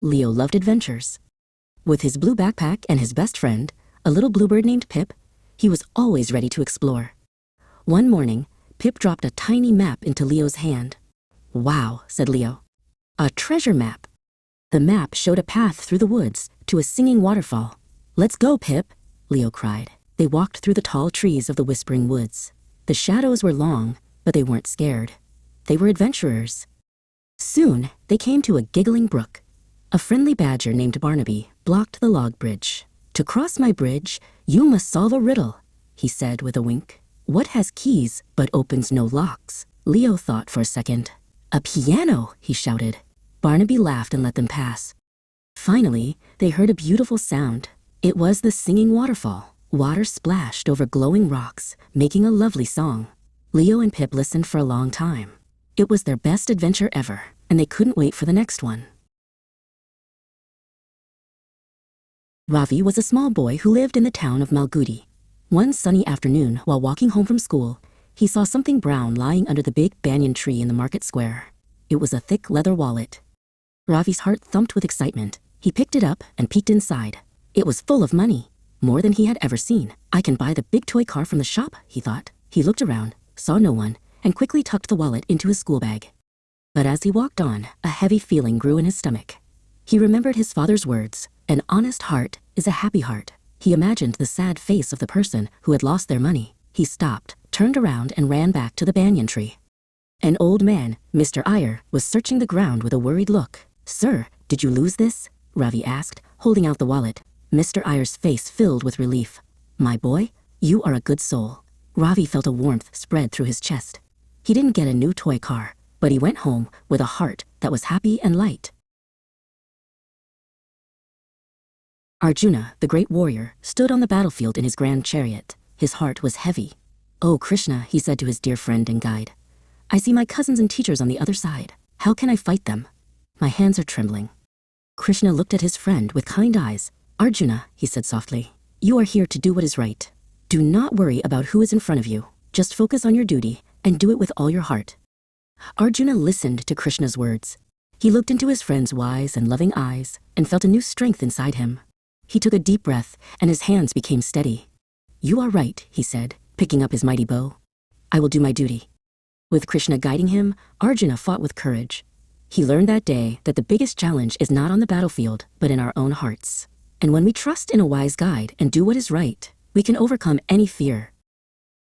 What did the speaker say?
Leo loved adventures. With his blue backpack and his best friend, a little bluebird named Pip, he was always ready to explore. One morning, Pip dropped a tiny map into Leo's hand. "Wow," said Leo. "A treasure map." The map showed a path through the woods to a singing waterfall. "Let's go, Pip," Leo cried. They walked through the tall trees of the whispering woods. The shadows were long, but they weren't scared. They were adventurers. Soon, they came to a giggling brook. A friendly badger named Barnaby blocked the log bridge. "To cross my bridge, you must solve a riddle," he said with a wink. "What has keys but opens no locks?" Leo thought for a second. "A piano," he shouted. Barnaby laughed and let them pass. Finally, they heard a beautiful sound. It was the singing waterfall. Water splashed over glowing rocks, making a lovely song. Leo and Pip listened for a long time. It was their best adventure ever, and they couldn't wait for the next one. Ravi was a small boy who lived in the town of Malgudi. One sunny afternoon, while walking home from school, he saw something brown lying under the big banyan tree in the market square. It was a thick leather wallet. Ravi's heart thumped with excitement. He picked it up and peeked inside. It was full of money, more than he had ever seen. "I can buy the big toy car from the shop," he thought. He looked around, saw no one, and quickly tucked the wallet into his school bag. But as he walked on, a heavy feeling grew in his stomach. He remembered his father's words, "An honest heart is a happy heart." He imagined the sad face of the person who had lost their money. He stopped, turned around, and ran back to the banyan tree. An old man, Mr. Iyer, was searching the ground with a worried look. "Sir, did you lose this?" Ravi asked, holding out the wallet. Mr. Iyer's face filled with relief. "My boy, you are a good soul." Ravi felt a warmth spread through his chest. He didn't get a new toy car, but he went home with a heart that was happy and light. Arjuna, the great warrior, stood on the battlefield in his grand chariot. His heart was heavy. "Oh, Krishna," he said to his dear friend and guide, "I see my cousins and teachers on the other side. How can I fight them? My hands are trembling." Krishna looked at his friend with kind eyes. "Arjuna," he said softly, "you are here to do what is right. Do not worry about who is in front of you. Just focus on your duty and do it with all your heart." Arjuna listened to Krishna's words. He looked into his friend's wise and loving eyes and felt a new strength inside him. He took a deep breath and his hands became steady. "You are right," he said, picking up his mighty bow. "I will do my duty." With Krishna guiding him, Arjuna fought with courage. He learned that day that the biggest challenge is not on the battlefield, but in our own hearts. And when we trust in a wise guide and do what is right, we can overcome any fear